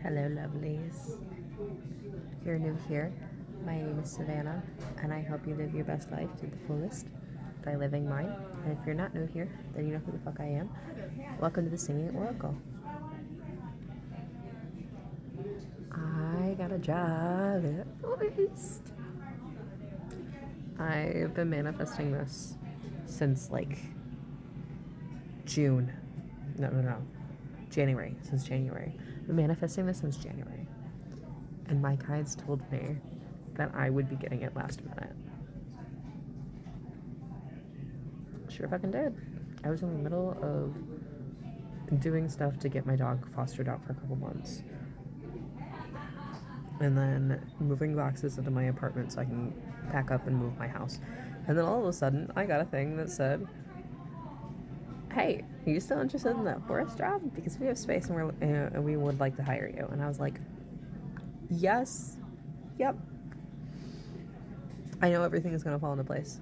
Hello, lovelies. If you're new here, my name is Savannah, and I help you live your best life to the fullest by living mine. And if you're not new here, then you know who the fuck I am. Welcome to the Singing Oracle. I got a job at Forest. I've been manifesting this since like June. No. January. Since January. I've been manifesting this since January. And my guides told me that I would be getting it last minute. Sure fucking did. I was in the middle of doing stuff to get my dog fostered out for a couple months. And then moving boxes into my apartment so I can pack up and move my house. And then all of a sudden, I got a thing that said, hey, are you still interested in that forest job? Because we have space and we would like to hire you. And I was like, yes, yep. I know everything is going to fall into place.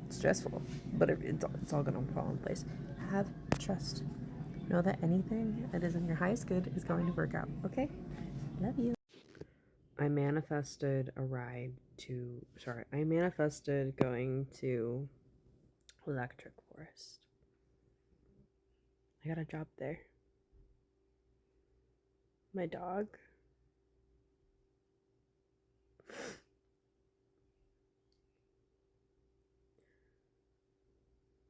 It's stressful, but it's all going to fall into place. Have trust. Know that anything that is in your highest good is going to work out, okay? Love you. I manifested going to Electric Forest. I got a job there. My dog.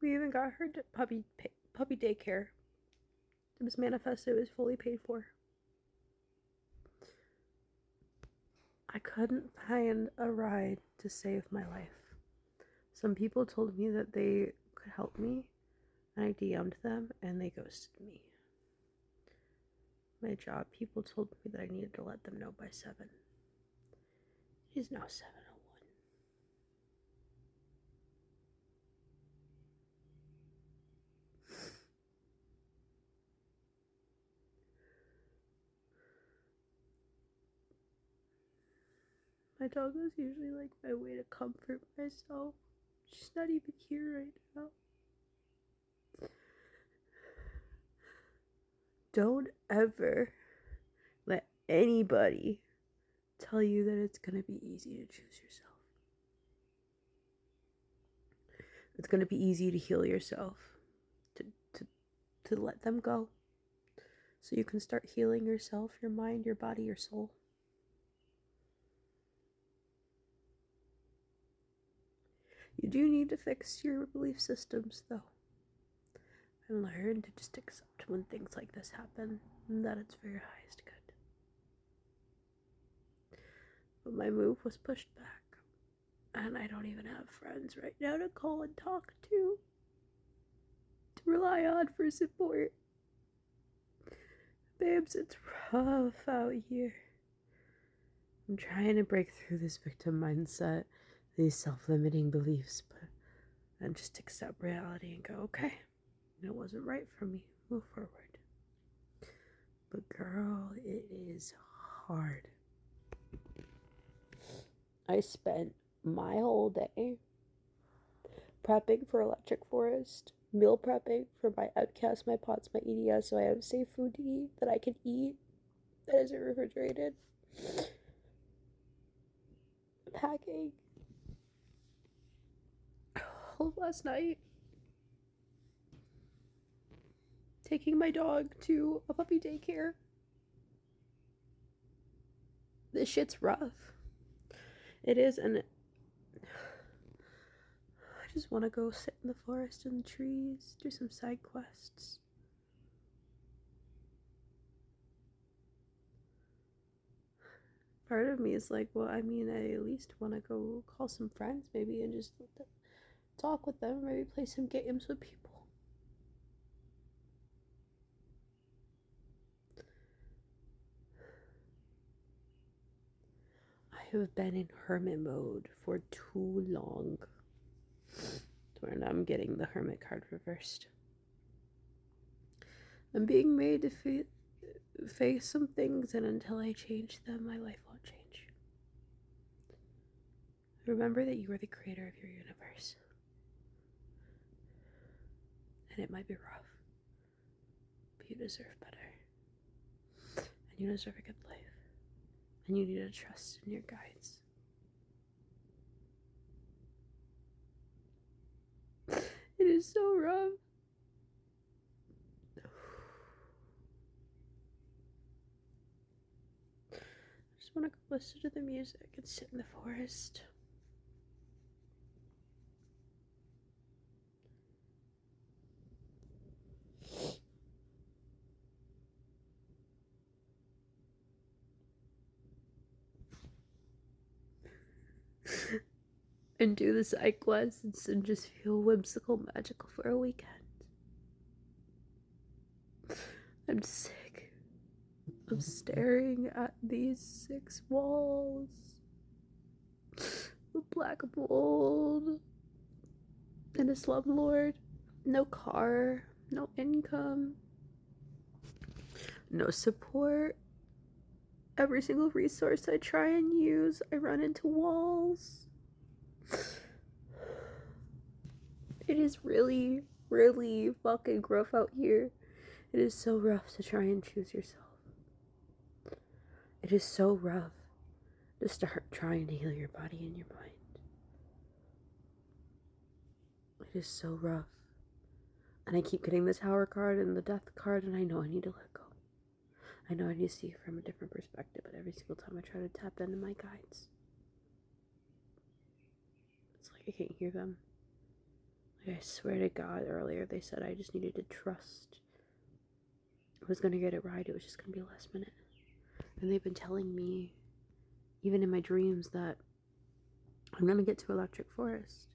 We even got her puppy daycare. It was manifested. It was fully paid for. I couldn't find a ride to save my life. Some people told me that they could help me, and I DM'd them, and they ghosted me. My job people told me that I needed to let them know by 7. It is now 7:01. My dog is usually like my way to comfort myself. She's not even here right now. Don't ever let anybody tell you that it's going to be easy to choose yourself. It's going to be easy to heal yourself, to let them go, so you can start healing yourself, your mind, your body, your soul. You do need to fix your belief systems, though, and learn to just accept when things like this happen, and that it's for your highest good. But my move was pushed back, and I don't even have friends right now to call and talk to rely on for support. Babes, it's rough out here. I'm trying to break through this victim mindset, these self-limiting beliefs, but and just accept reality and go, okay, it wasn't right for me, move forward. But girl, it is hard. I spent my whole day prepping for Electric Forest, meal prepping for my outcast, my pots, my EDS, so I have safe food to eat that I can eat that isn't refrigerated. Packing. Last night, taking my dog to a puppy daycare. This shit's rough. It is, and I just want to go sit in the forest and the trees, do some side quests. Part of me is like, well, I mean, I at least want to go call some friends maybe and just talk with them, maybe play some games with people. I have been in hermit mode for too long. Where now I'm getting the hermit card reversed. I'm being made to face some things, and until I change them, my life won't change. Remember that you are the creator of your universe. And it might be rough, but you deserve better. And you deserve a good life. And you need to trust in your guides. It is so rough. I just want to go listen to the music and sit in the forest. And do the side quests and just feel whimsical magical for a weekend. I'm sick of staring at these 6 walls with black mold and a slumlord. No car, no income, no support. Every single resource I try and use, I run into walls. It is really, really fucking rough out here. It is so rough to try and choose yourself. It is so rough to start trying to heal your body and your mind. It is so rough. And I keep getting the Tower card and the Death card, and I know I need to let go. I know I need to see it from a different perspective, but every single time I try to tap into my guides, it's like I can't hear them. Like, I swear to God, earlier they said I just needed to trust. I was gonna get it right, it was just gonna be last minute. And they've been telling me, even in my dreams, that I'm gonna get to Electric Forest.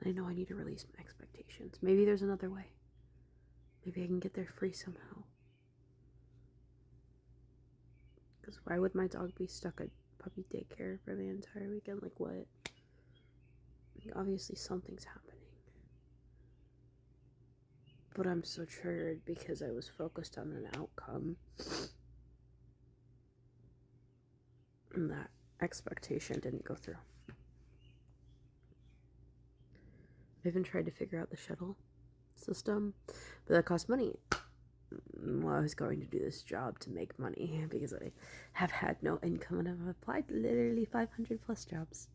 I know I need to release my expectations. Maybe there's another way. Maybe I can get there free somehow. Because why would my dog be stuck at puppy daycare for the entire weekend? Like, what? Like, obviously something's happening. But I'm so triggered because I was focused on an outcome. And that expectation didn't go through. I even tried to figure out the shuttle system, but that cost money. Well, I was going to do this job to make money because I have had no income and I've applied to literally 500 plus jobs.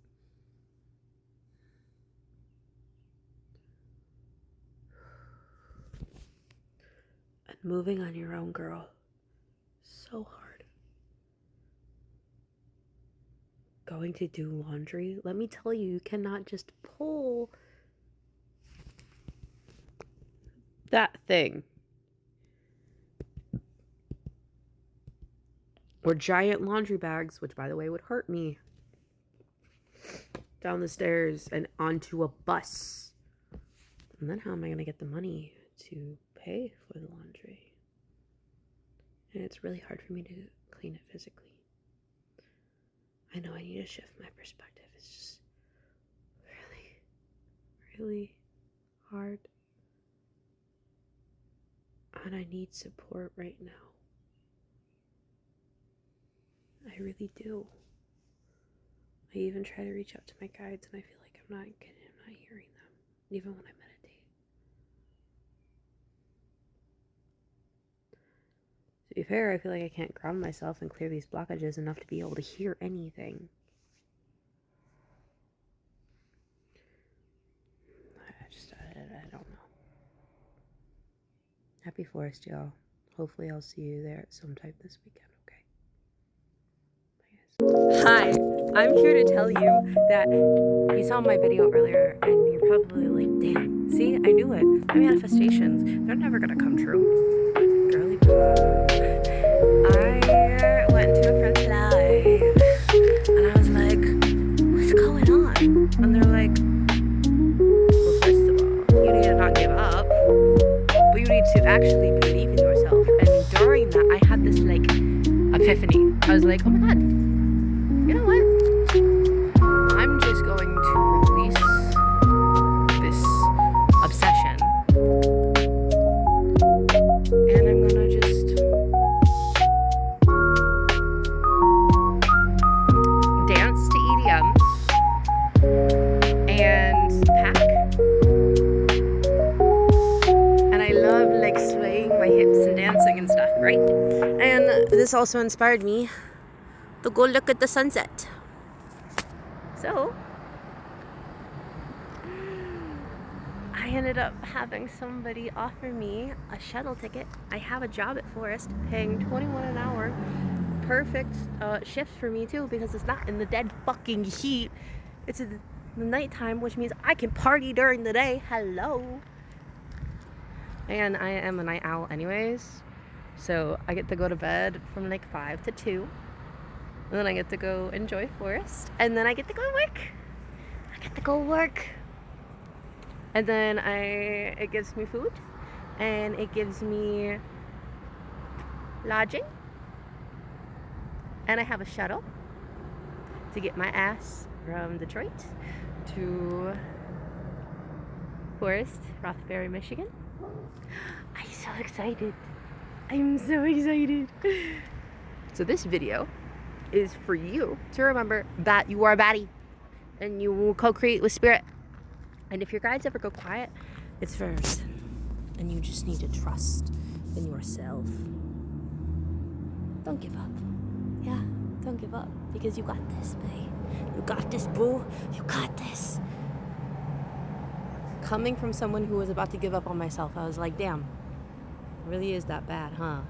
And moving on your own, girl, so hard. Going to do laundry, let me tell you, you cannot just pull that thing. Or giant laundry bags, which by the way would hurt me, down the stairs and onto a bus. And then how am I going to get the money to pay for the laundry? And it's really hard for me to clean it physically. I know I need to shift my perspective. It's just really, really hard. And I need support right now. I really do. I even try to reach out to my guides and I feel like I'm not hearing them, even when I meditate. To be fair, I feel like I can't ground myself and clear these blockages enough to be able to hear anything. I don't know. Happy Forest, y'all. Hopefully I'll see you there at some time this weekend, okay? Hi, I'm here to tell you that you saw my video earlier and you're probably like, damn, see, I knew it. My manifestations, they're never gonna come true. Girly I went to a friend's live and I was like, what's going on? And they're like, well, first of all, you need to not give up, but you need to actually believe in yourself. And during that, I had this like epiphany. I was like, oh my God, you know what? I'm just going to release this obsession. And I'm gonna just dance to EDM and pack. And I love like swaying my hips and dancing and stuff, right? And this also inspired me to go look at the sunset. So I ended up having somebody offer me a shuttle ticket. I have a job at Forest paying $21 an hour. Perfect shift for me too, because it's not in the dead fucking heat. It's in the nighttime, which means I can party during the day. Hello. And I am a night owl anyways, so I get to go to bed from like 5 to 2, and then I get to go enjoy Forest, and then I get to go work. And then it gives me food, and it gives me lodging, and I have a shuttle to get my ass from Detroit to Forest, Rothbury, Michigan. I'm so excited. I'm so excited. So this video is for you to remember that you are a baddie and you will co-create with spirit. And if your guides ever go quiet, it's for a reason. And you just need to trust in yourself. Don't give up. Yeah, don't give up, because you got this, babe. You got this, boo. You got this. Coming from someone who was about to give up on myself, I was like, damn, it really is that bad, huh?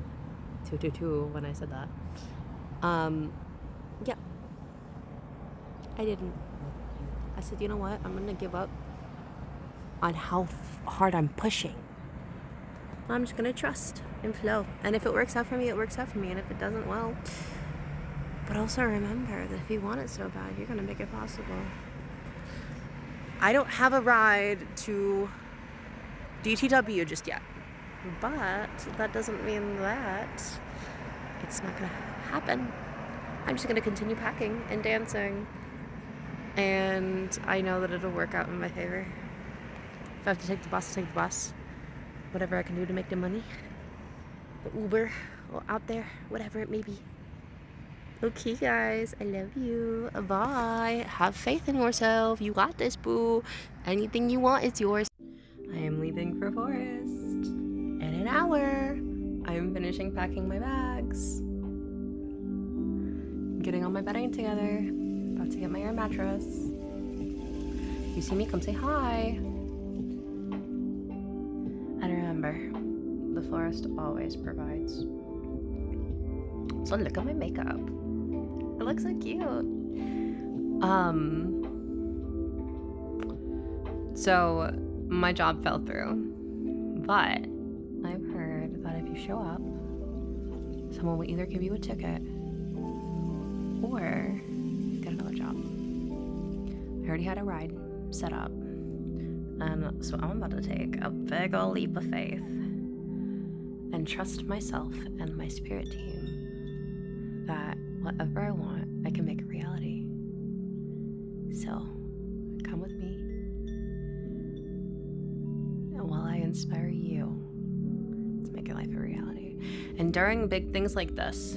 222 when I said that. Yeah. I didn't. I said, you know what? I'm gonna give up on how hard I'm pushing. I'm just gonna trust and flow. And if it works out for me, it works out for me. And if it doesn't, well. But also remember that if you want it so bad, you're gonna make it possible. I don't have a ride to DTW just yet. But that doesn't mean that it's not gonna happen. I'm just gonna continue packing and dancing. And I know that it'll work out in my favor. If I have to take the bus, I'll take the bus. Whatever I can do to make the money. The Uber, or out there, whatever it may be. Okay, guys, I love you. Bye. Have faith in yourself. You got this, boo. Anything you want is yours. I am leaving for Forest in an hour. I am finishing packing my bags. Getting all my bedding together. About to get my air mattress. You see me, come say hi. And remember, the Forest always provides. So look at my makeup. It looks so cute. So my job fell through, but I've heard that if you show up, someone will either give you a ticket or get another job. I already had a ride set up, and so I'm about to take a big ol' leap of faith and trust myself and my spirit team that whatever I want, I can make a reality. So, come with me, and while I inspire you to make your life a reality. And during big things like this,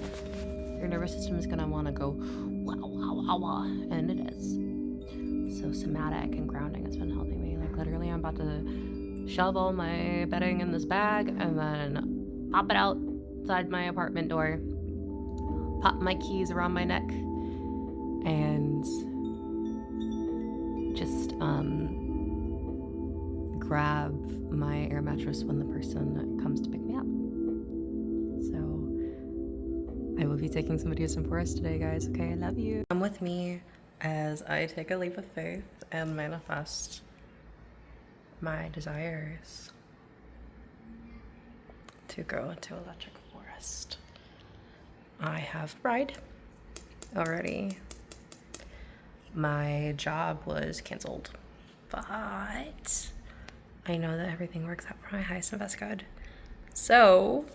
your nervous system is gonna wanna go wah, wah, wah, wah, and it is. So somatic and grounding has been helping me. Like literally, I'm about to shove all my bedding in this bag and then pop it outside my apartment door, pop my keys around my neck, and just grab my air mattress when the person comes to pick me up. So I will be taking some videos from Forest today, guys. Okay, I love you. Come with me as I take a leap of faith and manifest my desires to go to Electric Forest. I have a ride already. My job was canceled, but I know that everything works out for my highest and best good. So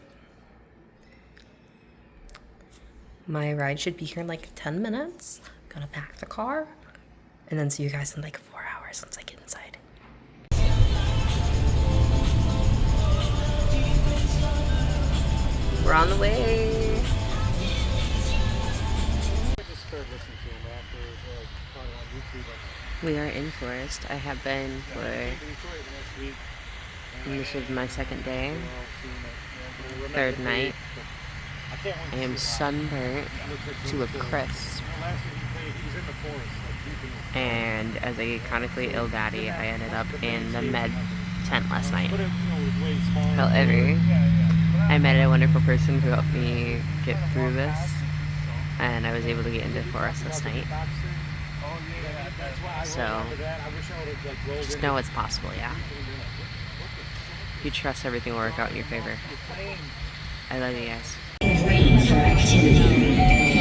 my ride should be here in like 10 minutes. I'm gonna pack the car and then see you guys in like 4 hours once I get inside. We're on the way. I just started listening to him after on YouTube. We are in Forest. I have been for Detroit next week. And this was my second day, third night. I am sunburnt to a crisp. And as a chronically ill daddy, I ended up in the med tent last night. However, I met a wonderful person who helped me get through this, and I was able to get into the forest last night. So, just know it's possible, yeah. You trust everything will work out in your favor. I love you guys. Waiting for activity.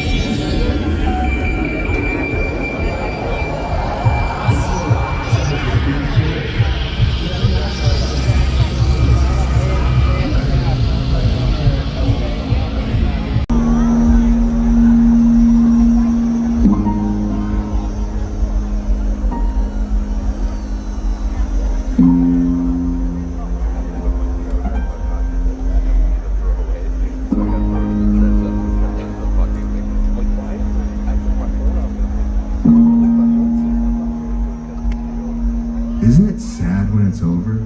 Isn't it sad when it's over?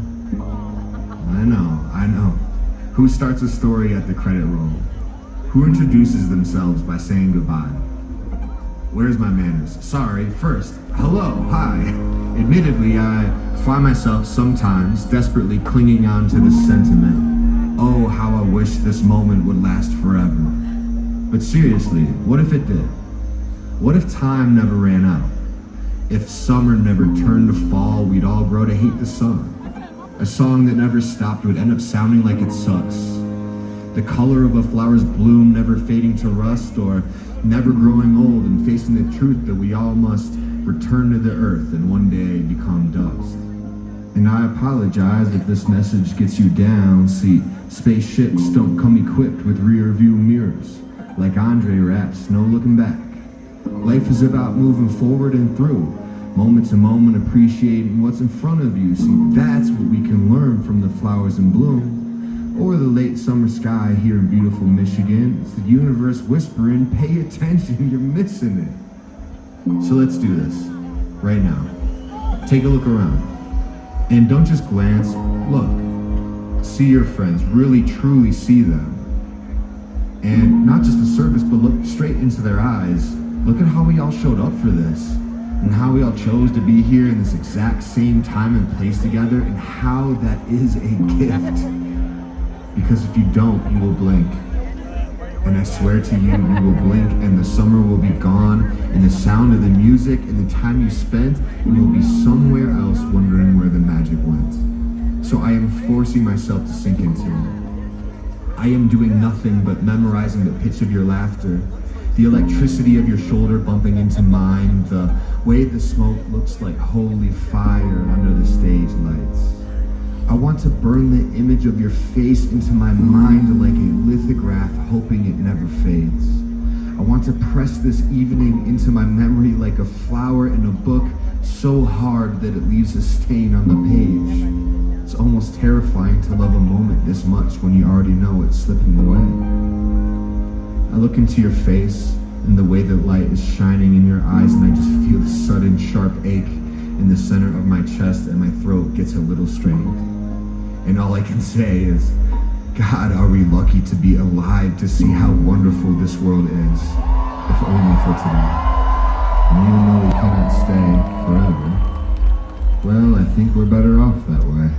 I know. Who starts a story at the credit roll? Who introduces themselves by saying goodbye? Where's my manners? Sorry, first, hello, hi. Admittedly, I find myself sometimes desperately clinging on to this sentiment. Oh, how I wish this moment would last forever. But seriously, what if it did? What if time never ran out? If summer never turned to fall, we'd all grow to hate the sun. A song that never stopped would end up sounding like it sucks. The color of a flower's bloom never fading to rust, or never growing old and facing the truth that we all must return to the earth and one day become dust. And I apologize if this message gets you down. See, spaceships don't come equipped with rear view mirrors. Like Andre raps, no looking back. Life is about moving forward and through, moment to moment, appreciating what's in front of you. See, that's what we can learn from the flowers in bloom, or the late summer sky here in beautiful Michigan. It's the universe whispering, pay attention, you're missing it. So let's do this, right now. Take a look around, and don't just glance, look. See your friends, really truly see them. And not just the surface, but look straight into their eyes. Look at how we all showed up for this, and how we all chose to be here in this exact same time and place together, and how that is a gift. Because if you don't, you will blink. And I swear to you, you will blink, and the summer will be gone, and the sound of the music, and the time you spent, and you'll be somewhere else wondering where the magic went. So I am forcing myself to sink into it. I am doing nothing but memorizing the pitch of your laughter, the electricity of your shoulder bumping into mine, the way the smoke looks like holy fire under the stage lights. I want to burn the image of your face into my mind like a lithograph, hoping it never fades. I want to press this evening into my memory like a flower in a book, so hard that it leaves a stain on the page. It's almost terrifying to love a moment this much when you already know it's slipping away. I look into your face and the way that light is shining in your eyes, and I just feel a sudden sharp ache in the center of my chest, and my throat gets a little strained. And all I can say is, God, are we lucky to be alive to see how wonderful this world is, if only for today. And even though we cannot stay forever, well, I think we're better off that way.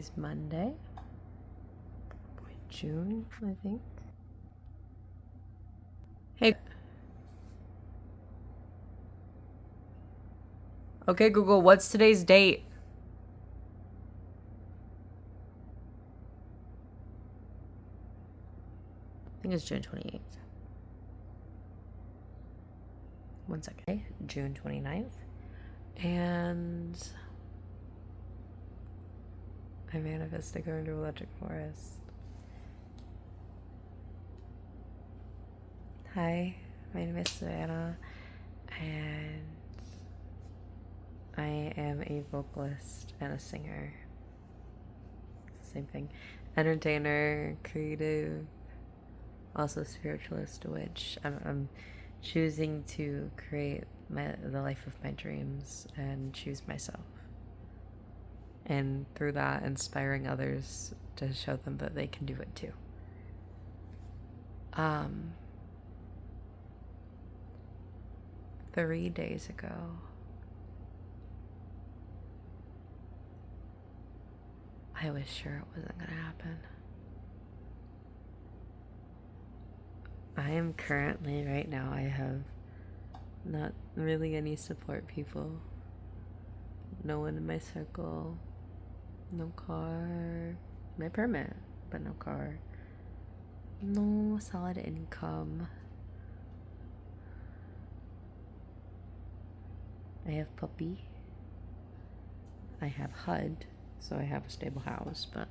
Today's Monday. June, I think. Hey. Okay, Google, what's today's date? I think it's June 28th. One second. Okay, June 29th. And I manifested going to Electric Forest. Hi, my name is Savannah, and I am a vocalist and a singer. It's the same thing. Entertainer, creative, also spiritualist, which I'm choosing to create the life of my dreams and choose myself. And through that, inspiring others to show them that they can do it too. 3 days ago, I was sure it wasn't gonna happen. I am currently, right now, I have not really any support people. No one in my circle. No car. My permit, but no car. No solid income. I have puppy. I have HUD, so I have a stable house, but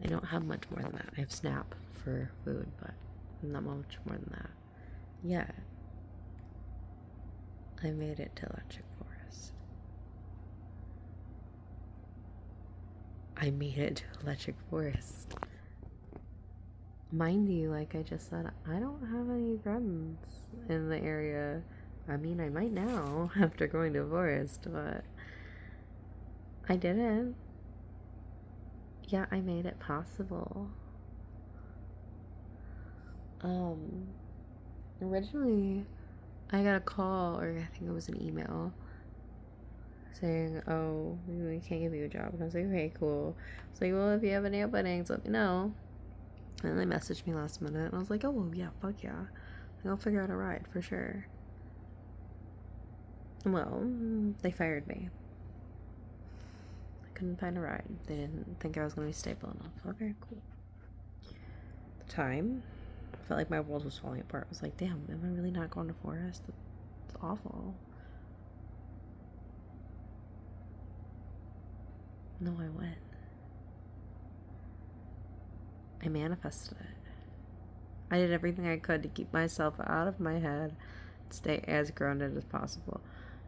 I don't have much more than that. I have SNAP for food, but not much more than that. Yeah. I made it to Electric Forest. I made it to Electric Forest. Mind you, like I just said, I don't have any friends in the area. I mean, I might now after going to Forest, but I didn't. Yeah, I made it possible. Originally, I got a call, or I think it was an email, saying, oh, we can't give you a job. And I was like, okay, cool. It's like, well, if you have any openings, let me know. And they messaged me last minute, and I was like, oh, well, yeah, fuck yeah. I'll figure out a ride for sure. Well, they fired me. I couldn't find a ride. They didn't think I was going to be stable enough. Okay, cool. At the time, I felt like my world was falling apart. I was like, damn, am I really not going to Forest? It's awful. No, I went. I manifested it. I did everything I could to keep myself out of my head, stay as grounded as possible.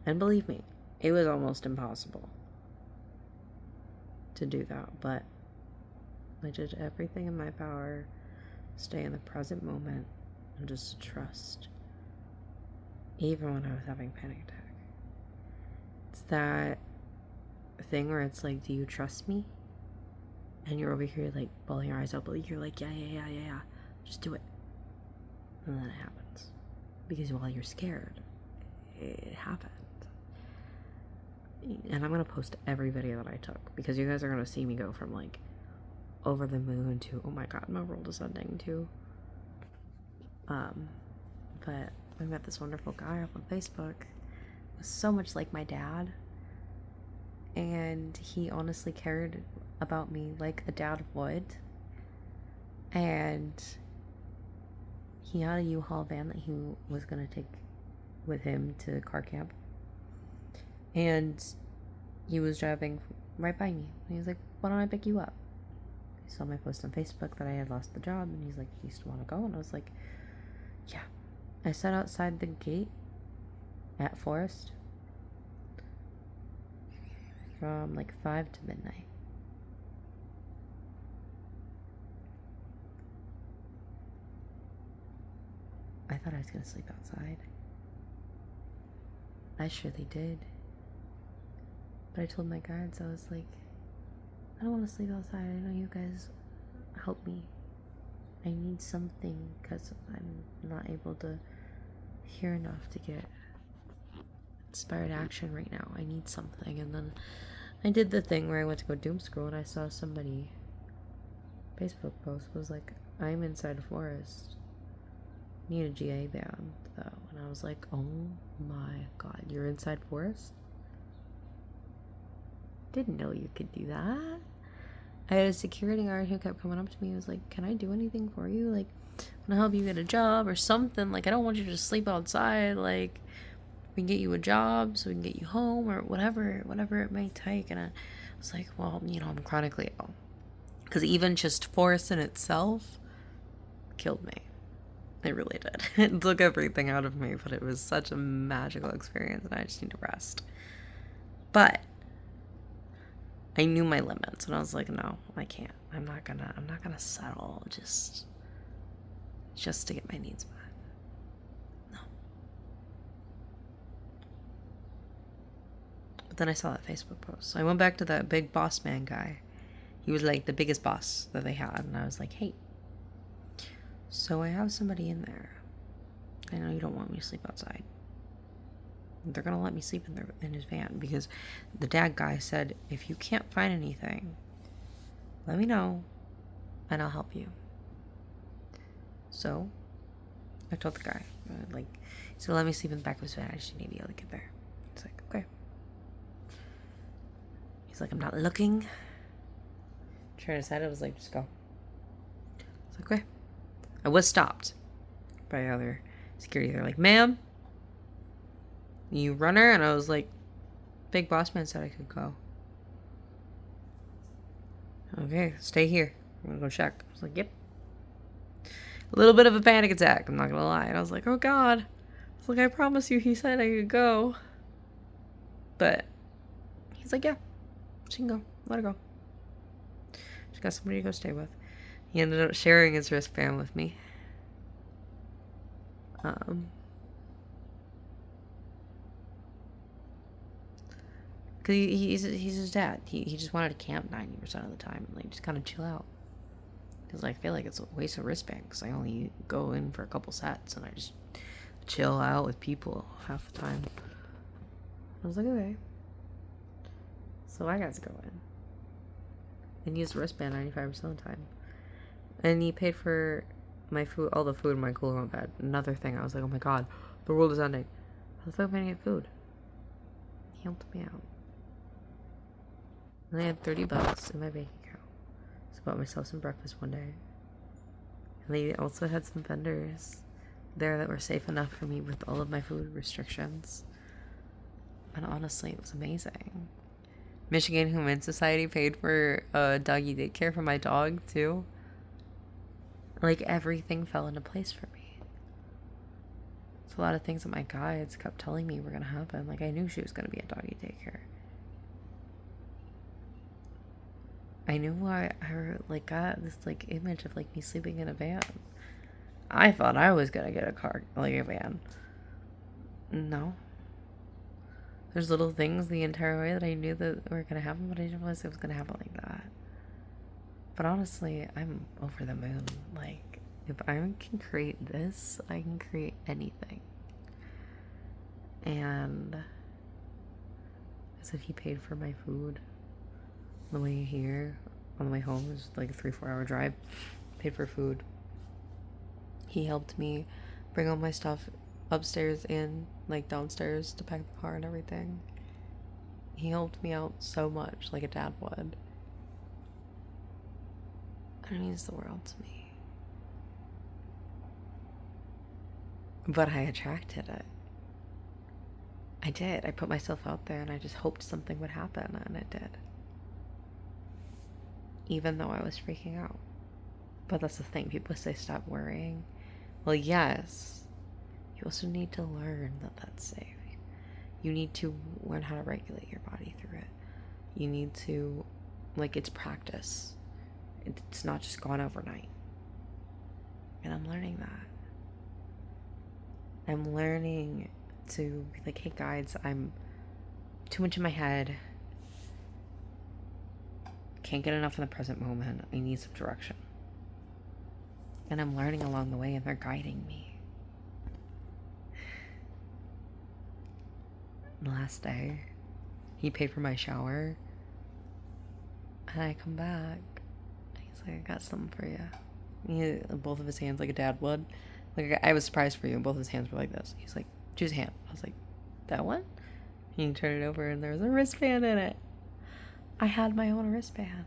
And believe me, it was almost impossible to do that, but I did everything in my power, stay in the present moment, and just trust. Even when I was having a panic attack. It's that thing where it's like, do you trust me? And you're over here like bawling your eyes out, but you're like, yeah. Just do it. And then it happens. Because while you're scared, it happened. And I'm going to post every video that I took, because you guys are going to see me go from like over the moon to, oh my god, my world is ending, to but I met this wonderful guy up on Facebook. Was so much like my dad, and he honestly cared about me like a dad would. And he had a U-Haul van that he was gonna take with him to car camp, and he was driving right by me. And he was like, why don't I pick you up? He saw my post on Facebook that I had lost the job, and he's like, do you still want to go? And I was like, yeah. I sat outside the gate at Forest from like 5 to midnight. I thought I was gonna sleep outside. I surely did. But I told my guards, I was like, I don't want to sleep outside. I know you guys help me. I need something, because I'm not able to hear enough to get inspired action right now. I need something. And then I did the thing where I went to go doom scroll and I saw somebody Facebook post was like, I'm inside a forest. Need a GA band though. And I was like, oh my god, you're inside forest? Didn't know you could do that. I had a security guard who kept coming up to me and was like, can I do anything for you? Like, want to help you get a job or something? Like, I don't want you to just sleep outside. Like, we can get you a job so we can get you home or whatever it may take. And I was like, well, you know, I'm chronically ill. Because even just forest in itself killed me. It really did. It took everything out of me, but it was such a magical experience and I just need to rest. But I knew my limits and I was like, no, I can't. I'm not gonna settle just to get my needs met. No. But then I saw that Facebook post. So I went back to that big boss man guy. He was like the biggest boss that they had. And I was like, hey, so I have somebody in there. I know you don't want me to sleep outside. They're going to let me sleep in his van because the dad guy said, if you can't find anything, let me know and I'll help you. So I told the guy, like, so let me sleep in the back of his van. I just need to be able to get there. He's like, okay. He's like, I'm not looking. Trying to decide, I was like, just go. I was like, okay. I was stopped by other security. They're like, ma'am, you runner? And I was like, big boss man said I could go. Okay, stay here. I'm gonna go check. I was like, yep. A little bit of a panic attack, I'm not gonna lie. And I was like, oh god. I was like, I promise you he said I could go. But he's like, yeah, she can go. Let her go. She got somebody to go stay with. He ended up sharing his wristband with me. Cause he's his dad. He just wanted to camp 90% of the time and like just kind of chill out. Cause I feel like it's a waste of wristband because I only go in for a couple sets and I just chill out with people half the time. I was like, okay. So I got to go in and use the wristband 95% of the time. And he paid for my food, all the food in my cooler on bed. Another thing, I was like, oh my god, the world is ending. How the fuck am I gonna get food? He helped me out. And I had $30 in my bank account. So I bought myself some breakfast one day. And they also had some vendors there that were safe enough for me with all of my food restrictions. And honestly, it was amazing. Michigan Humane Society paid for doggy daycare for my dog, too. Like, everything fell into place for me. It's a lot of things that my guides kept telling me were going to happen. Like, I knew she was going to be at doggy daycare. I knew I like, got this, like, image of, like, me sleeping in a van. I thought I was going to get a van. No. There's little things the entire way that I knew that were going to happen, but I didn't realize it was going to happen like that. But honestly, I'm over the moon. Like, if I can create this, I can create anything. And as if he paid for my food on the way here, on the way home, it was like a 3-4 hour drive. Paid for food. He helped me bring all my stuff upstairs and like downstairs to pack the car and everything. He helped me out so much, like a dad would. And it means the world to me. But I attracted it. I did. I put myself out there and I just hoped something would happen, and it did. Even though I was freaking out. But that's the thing. People say stop worrying. Well, yes. You also need to learn that that's safe. You need to learn how to regulate your body through it. You need to, like, it's practice. It's not just gone overnight. And I'm learning that. I'm learning to be like, hey guides, I'm too much in my head. Can't get enough in the present moment. I need some direction. And I'm learning along the way, and they're guiding me. The last day, he paid for my shower. And I come back. He's like, I got something for you. Both of his hands like a dad would. Like, I was surprised for you. Both his hands were like this. He's like, choose a hand. I was like, that one? He turned it over and there was a wristband in it. I had my own wristband.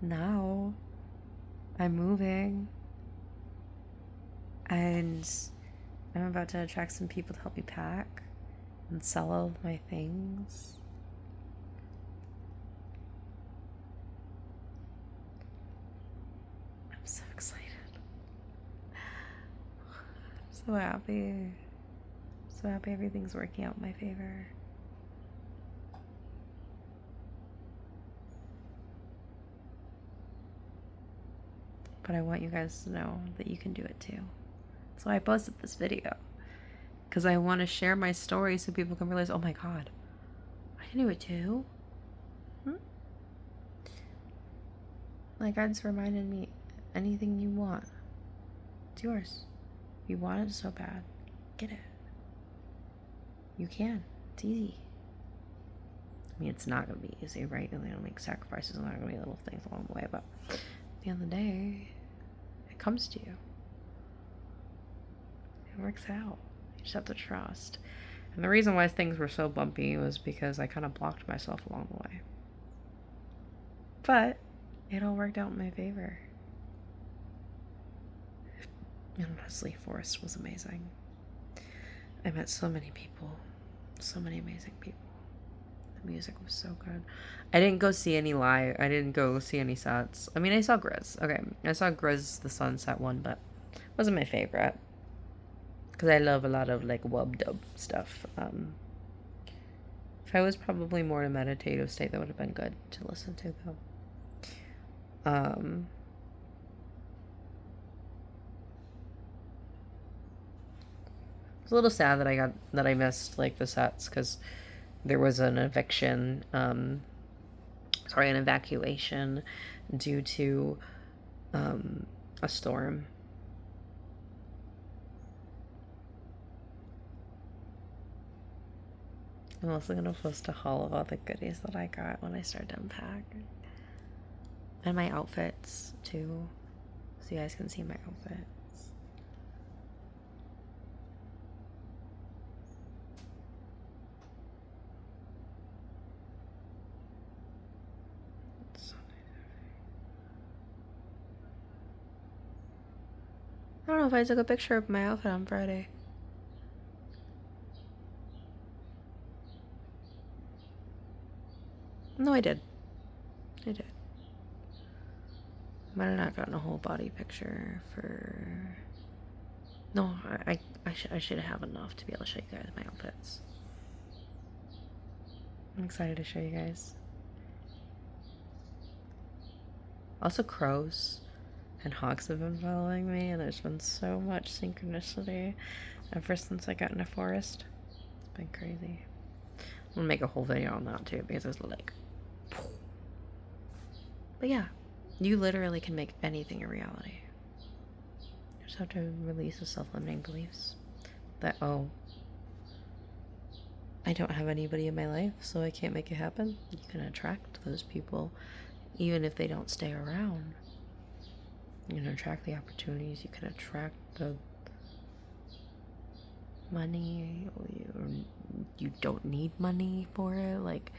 Now, I'm moving. And I'm about to attract some people to help me pack and sell all of my things. I'm so excited. I'm so happy. So happy everything's working out in my favor. But I want you guys to know that you can do it too. So I posted this video because I want to share my story so people can realize, oh my god, I can do it too. Like, God's reminded me, anything you want, it's yours. If you want it so bad, get it. You can. It's easy. I mean, it's not going to be easy, right? And they don't make sacrifices, and there are going to be little things along the way, but at the end of the day, it comes to you. It works out. You just have to trust. And the reason why things were so bumpy was because I kind of blocked myself along the way. But it all worked out in my favor. And honestly, Forest was amazing. I met so many people. So many amazing people. The music was so good. I didn't go see any live. I didn't go see any sets. I mean, I saw Grizz. Okay, I saw Grizz, the Sunset one, but it wasn't my favorite. Because I love a lot of, like, wub-dub stuff. If I was probably more in a meditative state, that would have been good to listen to, though. It's a little sad that I missed, like, the sets, because there was an eviction, an evacuation due to a storm. I'm also going to post a haul of all the goodies that I got when I started to unpack. And my outfits, too. So you guys can see my outfits. So nice. I don't know if I took a picture of my outfit on Friday. No, I did. I did. Might have not gotten a whole body picture for... No, I should have enough to be able to show you guys my outfits. I'm excited to show you guys. Also, crows and hawks have been following me, and there's been so much synchronicity ever since I got into Forest. It's been crazy. I'm gonna make a whole video on that too, because it's like... But yeah, you literally can make anything a reality. You just have to release the self-limiting beliefs that, oh, I don't have anybody in my life, so I can't make it happen. You can attract those people, even if they don't stay around. You can attract the opportunities, you can attract the money, or you don't need money for it, like,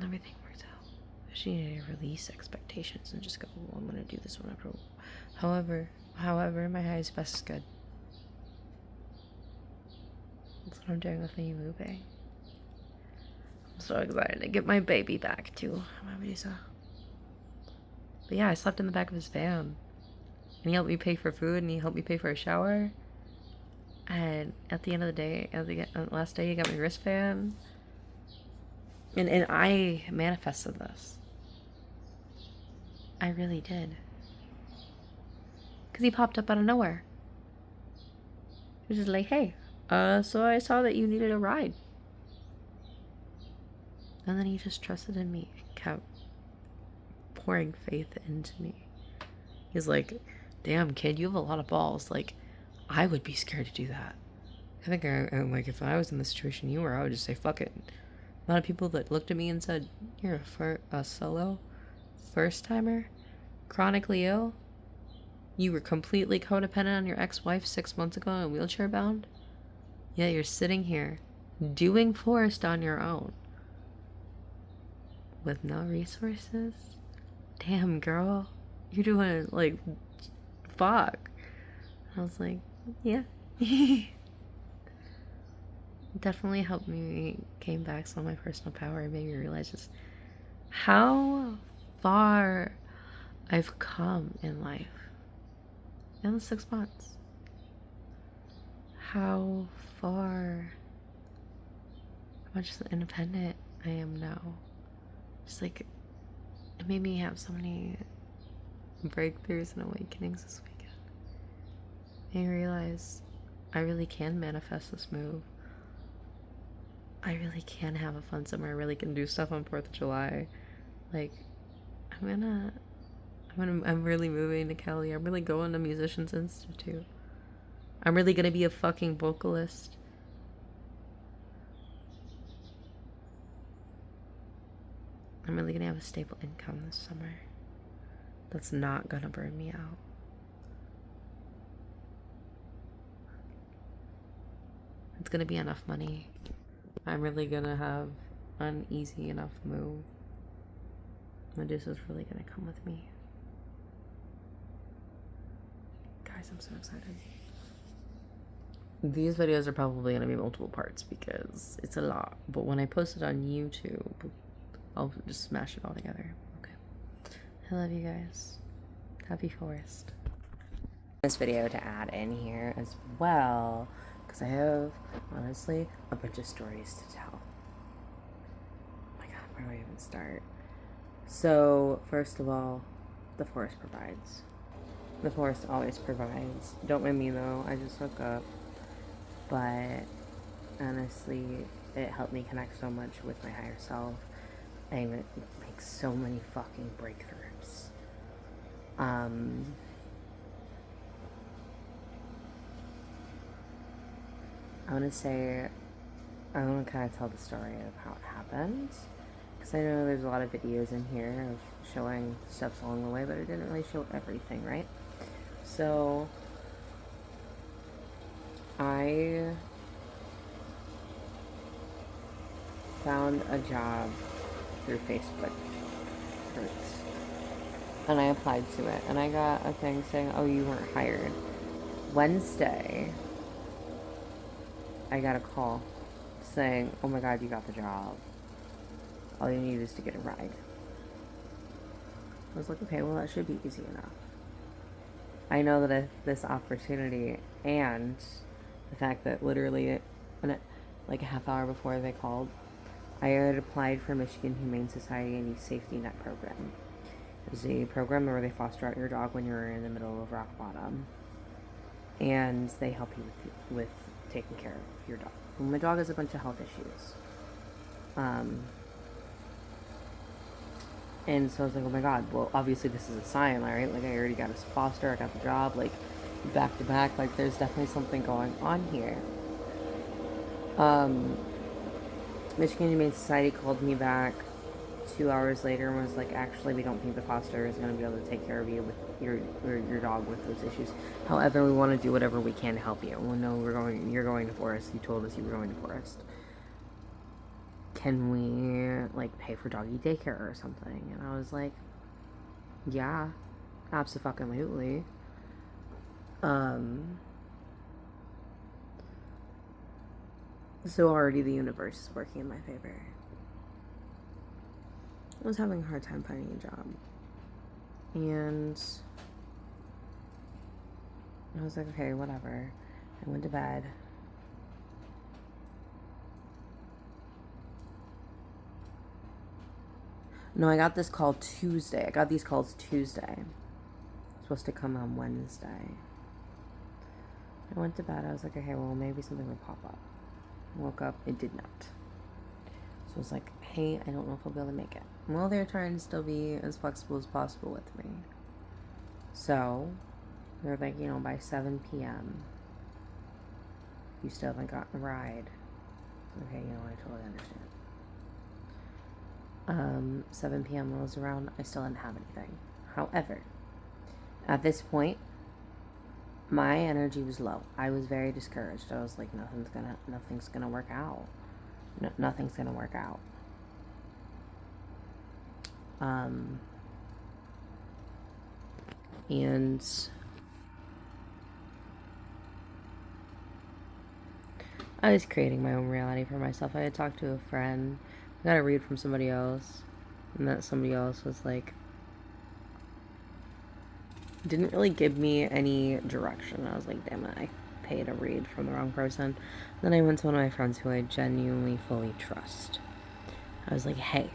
everything works out. You need to release expectations and just go, well, I'm gonna do this whenever. However, my highest best is good. That's what I'm doing with me moving. I'm so excited to get my baby back too. But yeah, I slept in the back of his van. And he helped me pay for food, and he helped me pay for a shower. And at the end of the day, last day, he got my wristband. And I manifested this. I really did. Because he popped up out of nowhere. He was just like, hey, so I saw that you needed a ride. And then he just trusted in me and kept pouring faith into me. He's like, damn, kid, you have a lot of balls. Like, I would be scared to do that. I think I'm like, if I was in the situation you were, I would just say, fuck it. A lot of people that looked at me and said, you're a solo first timer, chronically ill. You were completely codependent on your ex-wife 6 months ago and wheelchair bound. Yeah, you're sitting here doing forest on your own with no resources. Damn, girl, you're doing it like, fuck. I was like, yeah. Definitely helped me gain back some of my personal power and made me realize just how far I've come in life in the 6 months. How far, how much independent I am now. Just like, it made me have so many breakthroughs and awakenings this weekend. Made me realize I really can manifest this move. I really can have a fun summer. I really can do stuff on 4th of July. Like, I'm really moving to Cali. I'm really going to Musicians Institute. I'm really gonna be a fucking vocalist. I'm really gonna have a stable income this summer. That's not gonna burn me out. It's gonna be enough money. I'm really gonna have an easy enough move. Medusa's really gonna come with me. Guys, I'm so excited. These videos are probably gonna be multiple parts because it's a lot. But when I post it on YouTube, I'll just smash it all together. Okay. I love you guys. Happy forest. This video to add in here as well, because I have, honestly, a bunch of stories to tell. Oh my god, where do I even start? So, first of all, the forest provides. The forest always provides. Don't mind me though, I just woke up. But, honestly, it helped me connect so much with my higher self. And it makes so many fucking breakthroughs. I want to kind of tell the story of how it happened. Because I know there's a lot of videos in here of showing steps along the way, but it didn't really show everything, right? So, I found a job through Facebook groups. And I applied to it. And I got a thing saying, oh, you weren't hired. Wednesday, I got a call saying, oh my god, you got the job. All you need is to get a ride. I was like, okay, well, that should be easy enough. I know that if this opportunity and the fact that literally like a half hour before they called, I had applied for Michigan Humane Society and Youth Safety Net program. It's a program where they foster out your dog when you're in the middle of rock bottom. And they help you with taking care of your dog. Well, my dog has a bunch of health issues. And so I was like, oh my god, well, obviously this is a sign, right? Like, I already got a foster, I got the job, like, back to back. Like, there's definitely something going on here. Michigan Humane Society called me back 2 hours later and was like, actually, we don't think the foster is going to be able to take care of you with your dog with those issues. However, we want to do whatever we can to help you. Well, no, you're going to forest. You told us you were going to forest. Can we, like, pay for doggy daycare or something? And I was like, yeah, abso-fucking-lutely. So already the universe is working in my favor. I was having a hard time finding a job. And I was like, okay, whatever. I went to bed. No, I got this call Tuesday. I got these calls Tuesday. Supposed to come on Wednesday. I went to bed. I was like, okay, well, maybe something will pop up. I woke up. It did not. So I was like, hey, I don't know if I'll be able to make it. Well, they're trying to still be as flexible as possible with me. So they're like, by 7 p.m., you still haven't gotten a ride. Okay, you know, I totally understand. 7 p.m. rolls around, I still didn't have anything. However, at this point, my energy was low. I was very discouraged. I was like, nothing's gonna work out. Nothing's gonna work out. And I was creating my own reality for myself. I had talked to a friend, I got a read from somebody else, and that somebody else was like, didn't really give me any direction. I was like, damn it, I paid a read from the wrong person. Then I went to one of my friends who I genuinely fully trust. I was like, hey,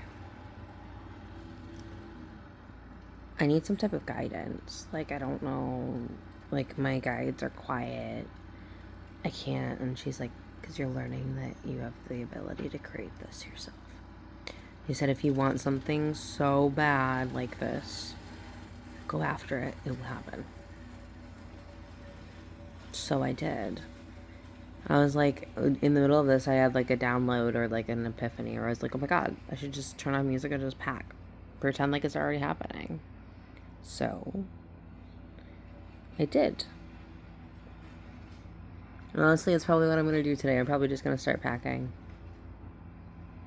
I need some type of guidance. Like, I don't know, like, my guides are quiet. I can't. And she's like, because you're learning that you have the ability to create this yourself. He said, if you want something so bad like this, go after it. It will happen. So I did. I was like, in the middle of this, I had like a download or like an epiphany, or I was like, oh my god, I should just turn on music and just pack. Pretend like it's already happening. So I did. And honestly, it's probably what I'm going to do today. I'm probably just going to start packing.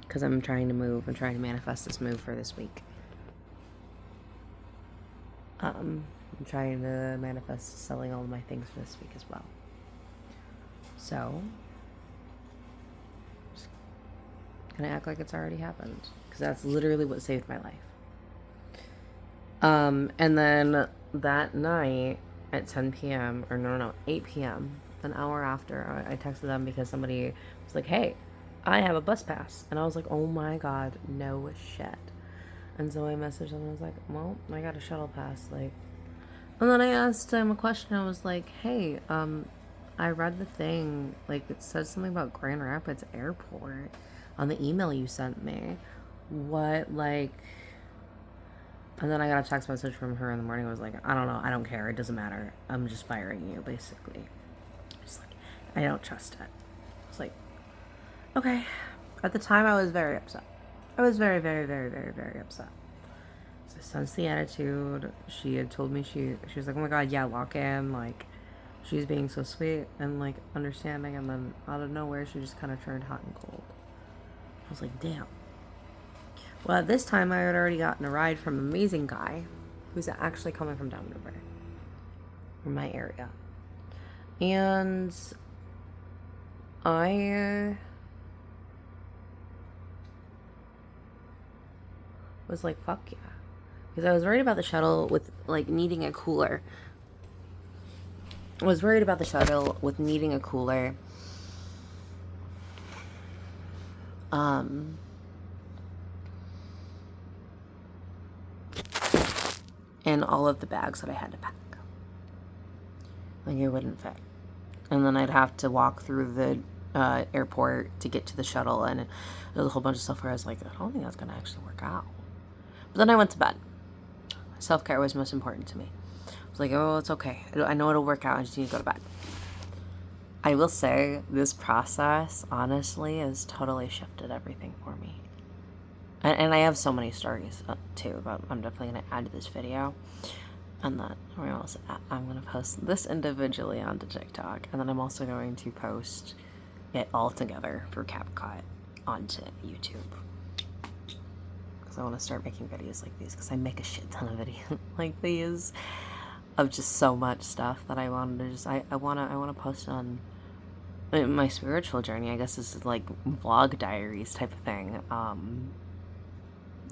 Because I'm trying to move. I'm trying to manifest this move for this week. I'm trying to manifest selling all of my things for this week as well. So, just gonna act like it's already happened. Because that's literally what saved my life. And then that night at 10 p.m. or no, 8 p.m., an hour after, I texted them because somebody was like, hey, I have a bus pass. And I was like, oh my god, no shit. And so I messaged them and I was like, well, I got a shuttle pass. Like, and then I asked him a question. I was like, hey, I read the thing. Like, it says something about Grand Rapids Airport on the email you sent me. What, like... And then I got a text message from her in the morning. I was like, I don't know. I don't care. It doesn't matter. I'm just firing you, basically. Just like, I don't trust it. I was like, okay. At the time, I was very upset. I was very, very, very, very, very upset. So I sensed the attitude. She had told me she was like, oh my god, yeah, lock in. Like, she's being so sweet and, like, understanding. And then out of nowhere, she just kind of turned hot and cold. I was like, damn. Well, at this time, I had already gotten a ride from an amazing guy who's actually coming from downriver, from my area. And I was like, fuck yeah. Because I was worried about the shuttle with, like, needing a cooler. I was worried about the shuttle with needing a cooler. And all of the bags that I had to pack. Like, it wouldn't fit. And then I'd have to walk through the airport to get to the shuttle, and there's a whole bunch of stuff where I was like, I don't think that's going to actually work out. But then I went to bed. Self-care was most important to me. I was like, oh, it's okay. I know it'll work out. I just need to go to bed. I will say, this process, honestly, has totally shifted everything for me. And I have so many stories, too, but I'm definitely going to add to this video. And then I'm going to post this individually onto TikTok. And then I'm also going to post it all together for CapCut onto YouTube. Because I want to start making videos like these. Because I make a shit ton of videos like these. Of just so much stuff that I wanted to just... I want to post on my spiritual journey. I guess this is like vlog diaries type of thing.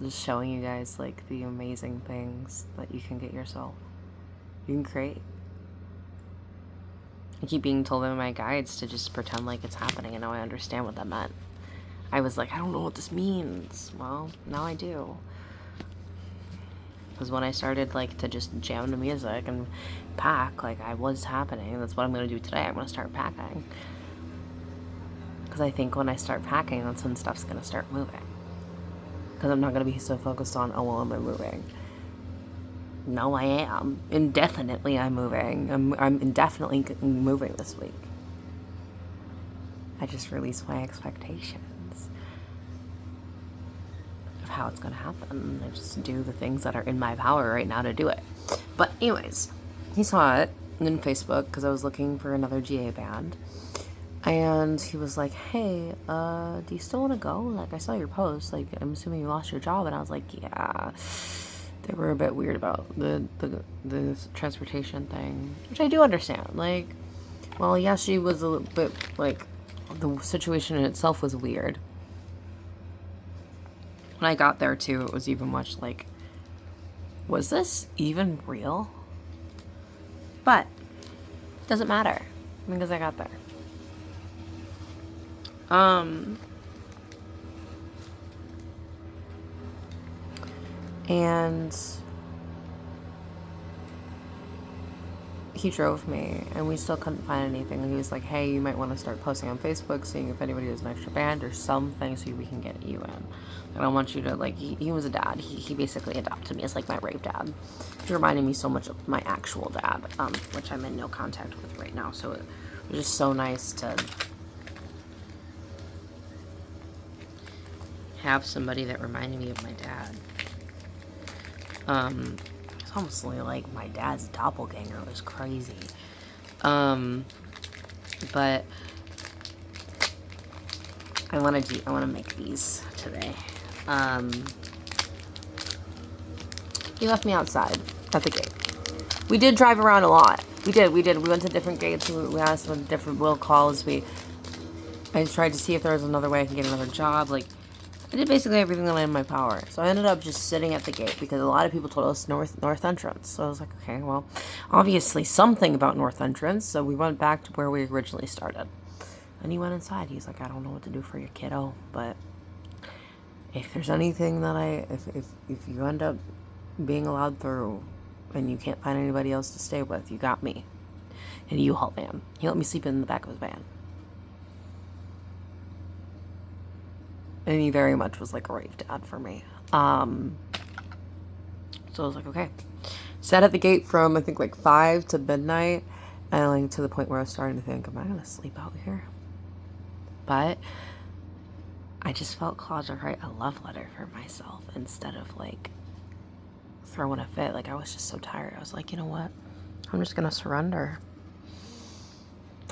Just showing you guys, like, the amazing things that you can get yourself. You can create. I keep being told by my guides to just pretend like it's happening, and now I understand what that meant. I was like, I don't know what this means. Well, now I do. Because when I started, like, to just jam to music and pack, like, I was happening. That's what I'm going to do today. I'm going to start packing. Because I think when I start packing, that's when stuff's going to start moving. Because I'm not going to be so focused on, oh, well, am I moving? No, I am. Indefinitely, I'm moving. I'm indefinitely moving this week. I just release my expectations of how it's going to happen. I just do the things that are in my power right now to do it. But anyways, he saw it in Facebook because I was looking for another GA band. And he was like, hey, do you still want to go? Like, I saw your post. Like, I'm assuming you lost your job. And I was like, yeah. They were a bit weird about the transportation thing, which I do understand. Like, well, yeah, she was a little bit, like, the situation in itself was weird. When I got there, too, it was even much like, was this even real? But, doesn't matter, because I got there. And he drove me, and we still couldn't find anything. He was like, hey, you might want to start posting on Facebook, seeing if anybody has an extra band or something so we can get you in. And I want you to, like, he was a dad. He basically adopted me as, like, my rave dad. He reminded me so much of my actual dad, which I'm in no contact with right now. So it was just so nice to have somebody that reminded me of my dad. It's almost like my dad's doppelganger. It was crazy. But I want to make these today. He left me outside at the gate. We did drive around a lot. We did. We went to different gates. We asked them different will calls. I tried to see if there was another way I can get another job. Like, I did basically everything that I had in my power. So I ended up just sitting at the gate because a lot of people told us north entrance. So I was like, okay, well, obviously something about north entrance. So we went back to where we originally started. And he went inside. He's like, I don't know what to do for your kiddo, but if there's anything that if you end up being allowed through and you can't find anybody else to stay with, you got me. And you help man. He let me sleep in the back of his van. And he very much was like a rave dad for me. So I was like, okay. Sat at the gate from, I think, like 5 to midnight. And like to the point where I was starting to think, am I going to sleep out here? But I just felt called to write a love letter for myself instead of like throwing a fit. Like, I was just so tired. I was like, you know what? I'm just going to surrender.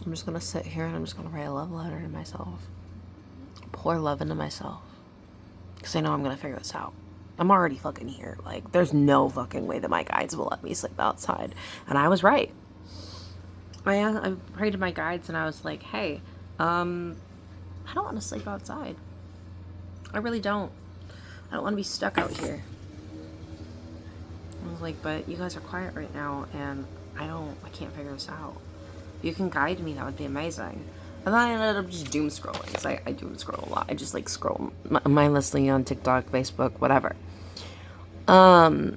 I'm just going to sit here and I'm just going to write a love letter to myself. Pour love into myself. Because I know I'm going to figure this out. I'm already fucking here. Like, there's no fucking way that my guides will let me sleep outside. And I was right. I prayed to my guides and I was like, hey, I don't want to sleep outside. I really don't. I don't want to be stuck out here. I was like, but you guys are quiet right now and I can't figure this out. If you can guide me, that would be amazing. And then I ended up just doom scrolling, because I doom scroll a lot. I just like scroll mindlessly on TikTok, Facebook, whatever. The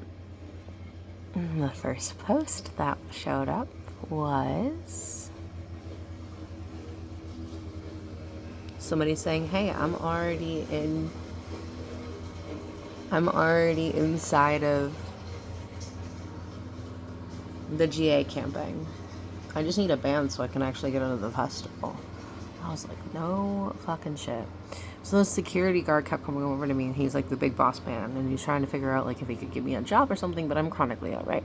first post that showed up was somebody saying, hey, I'm already inside of the GA camping. I just need a band so I can actually get into the festival. I was like, no fucking shit. So the security guard kept coming over to me, and he's like the big boss man, and he's trying to figure out like if he could give me a job or something, but I'm chronically ill, right?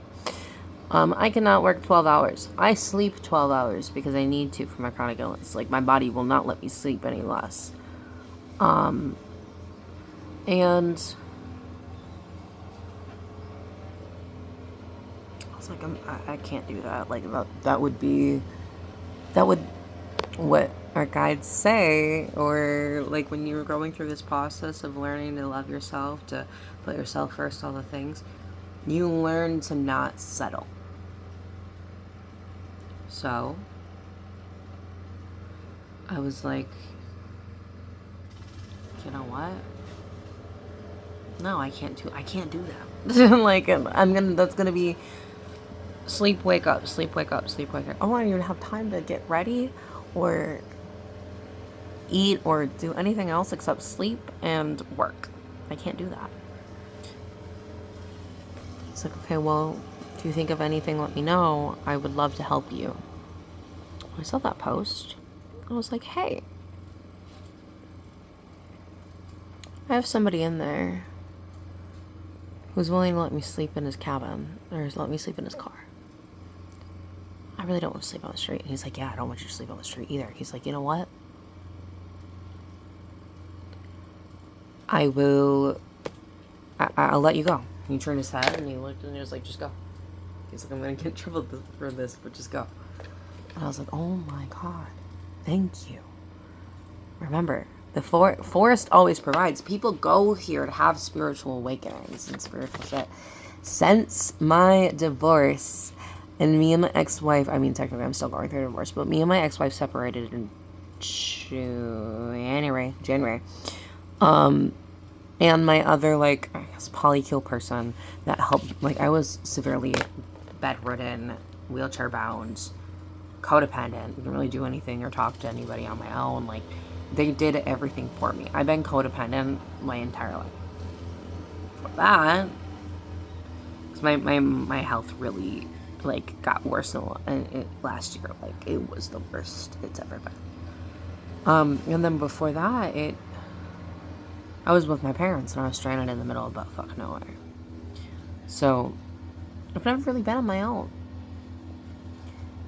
I cannot work 12 hours. I sleep 12 hours because I need to for my chronic illness. Like, my body will not let me sleep any less. And I was like, I can't do that. Like, that would what our guides say, or like when you're going through this process of learning to love yourself, to put yourself first, all the things, you learn to not settle. So I was like, you know what? No, I can't do that. Like, that's gonna be sleep, wake up, sleep, wake up, sleep, wake up. I don't even have time to get ready or eat or do anything else except sleep and work. I can't do that. It's like, okay, well, if you think of anything, let me know. I would love to help you. I saw that post. I was like, hey, I have somebody in there who's willing to let me sleep in his cabin, or let me sleep in his car. I really don't want to sleep on the street. And he's like, yeah, I don't want you to sleep on the street either. He's like, you know what? I'll let you go. He turned his head and he looked and he was like, just go. He's like, I'm going to get in trouble for this, but just go. And I was like, oh my God, thank you. Remember, the forest always provides. People go here to have spiritual awakenings and spiritual shit. Since my divorce, and me and my ex-wife, I mean, technically I'm still going through a divorce, but me and my ex-wife separated in January. And my other, like, I guess, polycule person that helped, like, I was severely bedridden, wheelchair bound, codependent, didn't really do anything or talk to anybody on my own. Like, they did everything for me. I've been codependent my entire life. For that, because my health really, like, got worse last year. Like, it was the worst it's ever been. And then before that, I was with my parents and I was stranded in the middle of buttfuck nowhere. So, I've never really been on my own.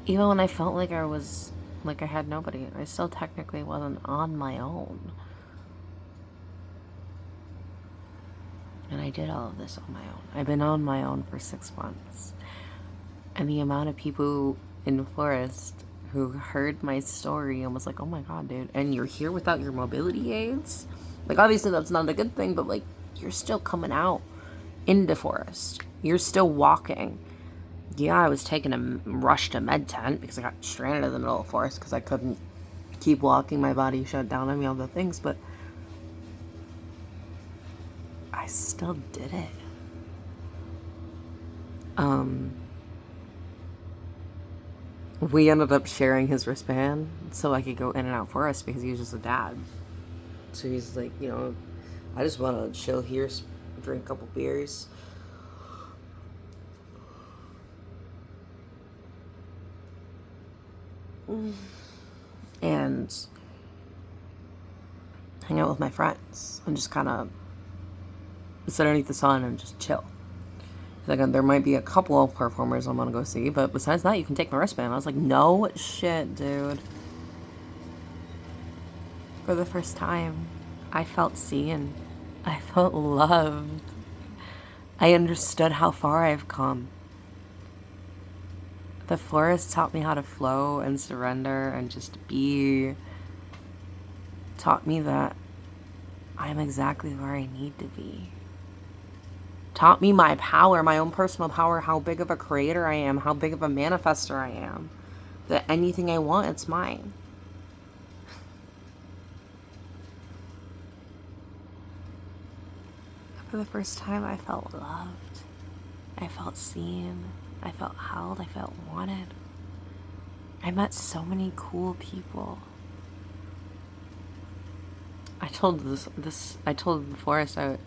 Even when I felt like I had nobody, I still technically wasn't on my own. And I did all of this on my own. I've been on my own for 6 months. And the amount of people in the forest who heard my story and was like, oh my God, dude, and you're here without your mobility aids? Like, obviously that's not a good thing, but, like, you're still coming out in the forest. You're still walking. Yeah, I was taking a rush to med tent because I got stranded in the middle of the forest because I couldn't keep walking. My body shut down on me, all the things, but I still did it. We ended up sharing his wristband so I could go in and out forest because he was just a dad. So he's like, you know, I just want to chill here, drink a couple beers. And hang out with my friends and just kind of sit underneath the sun and just chill. He's like, there might be a couple of performers I'm gonna go see, but besides that, you can take my wristband. I was like, no shit, dude. For the first time, I felt seen. I felt loved. I understood how far I've come. The forest taught me how to flow and surrender and just be. Taught me that I'm exactly where I need to be. Taught me my power, my own personal power, how big of a creator I am, how big of a manifester I am. That anything I want, it's mine. For the first time, I felt loved. I felt seen. I felt held. I felt wanted. I met so many cool people. I told the forest, I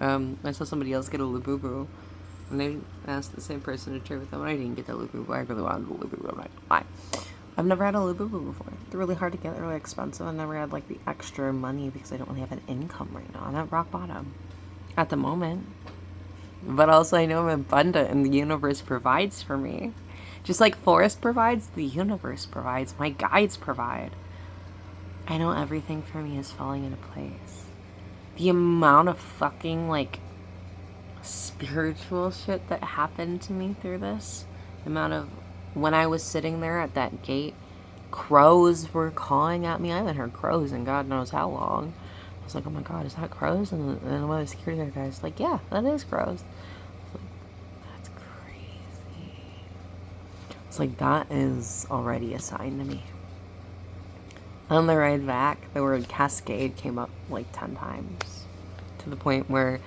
saw somebody else get a Labubu, and I asked the same person to trade with them, and I didn't get the Labubu. I really wanted the Labubu. I'm like, why? I've never had a Labubu before. They're really hard to get. They're really expensive. I never had, like, the extra money because I don't really have an income right now. I'm at rock bottom at the moment. But also I know I'm abundant and the universe provides for me. Just like forest provides, the universe provides. My guides provide. I know everything for me is falling into place. The amount of fucking, like, spiritual shit that happened to me through this. The amount of, when I was sitting there at that gate, crows were cawing at me. I haven't heard crows in God knows how long. I was like, oh my God, is that crows? And then one of the security guys was like, yeah, that is crows. I was like, that's crazy. It's like, that is already a sign to me. On the ride back, the word cascade came up like 10 times. To the point where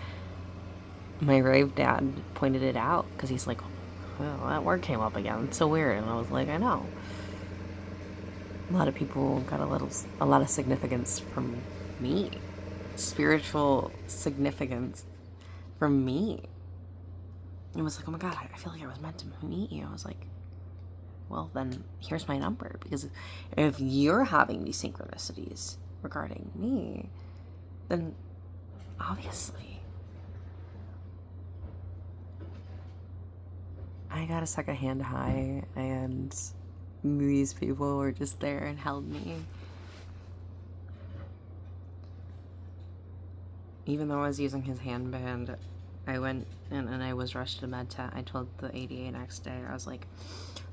my rave dad pointed it out. Because he's like, well, that word came up again. It's so weird. And I was like, I know. A lot of people got a lot of significance from me. Spiritual significance from me. It was like, oh my God, I feel like I was meant to meet you. I was like, well, then here's my number. Because if you're having these synchronicities regarding me, then obviously. I got a secondhand high, and these people were just there and held me. Even though I was using his handband, I went and I was rushed to med tent. I told the ADA next day, I was like,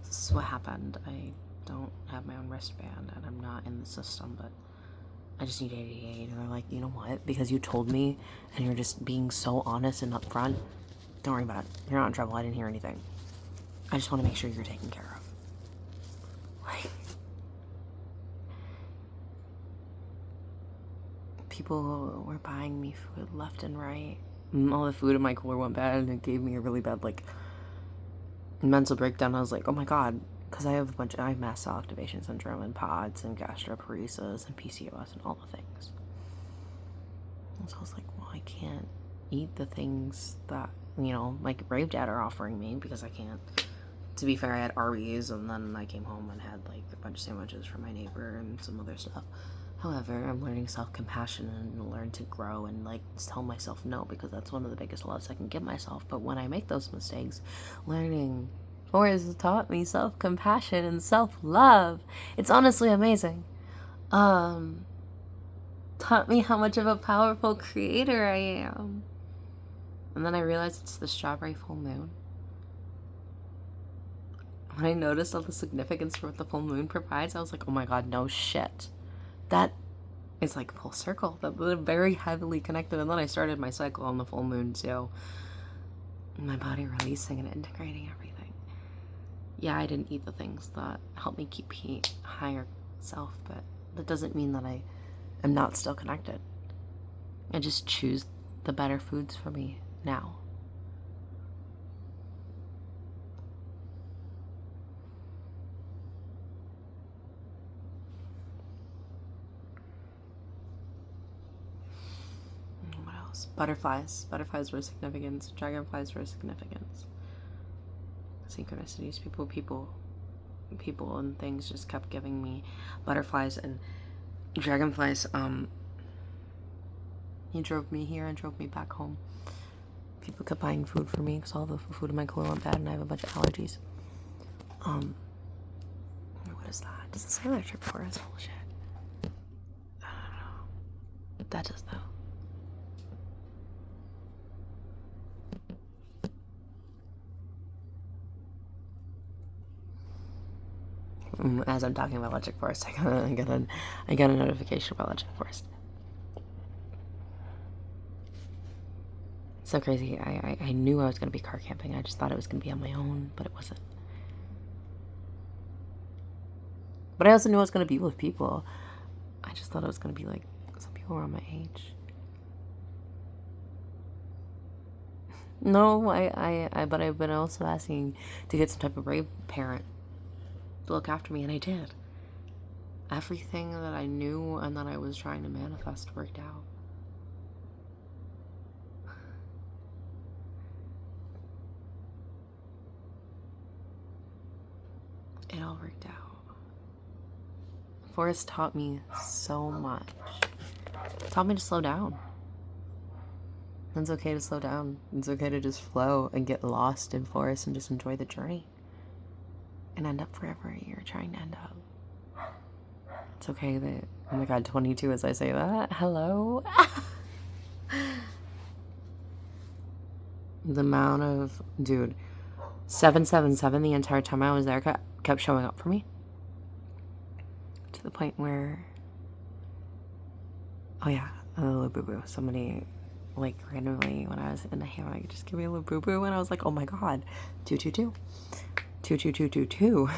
this is what happened. I don't have my own wristband and I'm not in the system, but I just need ADA. And they're like, you know what? Because you told me and you're just being so honest and upfront, don't worry about it. You're not in trouble. I didn't hear anything. I just want to make sure you're taken care of. Like, people were buying me food left and right. All the food in my cooler went bad, and it gave me a really bad, like, mental breakdown. I was like, oh my god, because I have mast cell activation syndrome and PODS and gastroparesis and PCOS and all the things. And so I was like, well, I can't eat the things that, you know, my Brave Dad are offering me because I can't. To be fair, I had Arby's, and then I came home and had, like, a bunch of sandwiches from my neighbor and some other stuff. However, I'm learning self-compassion and learn to grow and, like, tell myself no, because that's one of the biggest loves I can give myself. But when I make those mistakes, learning Forrest taught me self-compassion and self-love. It's honestly amazing. Taught me how much of a powerful creator I am. And then I realized it's the strawberry full moon. When I noticed all the significance for what the full moon provides, I was like, oh my god, no shit. That is like full circle. That they're very heavily connected. And then I started my cycle on the full moon too. My body releasing and integrating everything. Yeah, I didn't eat the things that help me keep higher self, but that doesn't mean that I am not still connected. I just choose the better foods for me now. What else? Butterflies. Butterflies were significance. Dragonflies were significance. Synchronicities. People and things just kept giving me butterflies and dragonflies. He drove me here and drove me back home. People kept buying food for me because all the food in my cooler went bad and I have a bunch of allergies. What is that? Does it say electric forest? Bullshit. I don't know. That does though. As I'm talking about electric forest, I got a notification about electric forest. So crazy. I knew I was going to be car camping. I just thought it was going to be on my own, but it wasn't. But I also knew I was going to be with people. I just thought it was going to be like some people around my age. No, but I've been also asking to get some type of brave parent to look after me, and I did. Everything that I knew and that I was trying to manifest worked out. It all worked out. Forrest taught me so much. It taught me to slow down. It's okay to slow down. It's okay to just flow and get lost in Forrest and just enjoy the journey. And end up wherever you're trying to end up. It's okay that, oh my god, 22 as I say that. Hello? The amount of, dude, 777 the entire time I was there kept showing up for me. To the point where, oh yeah, a little boo-boo. Somebody, like, randomly, when I was in the hammock, just give me a little boo-boo, and I was like, oh my god, 222. 22222.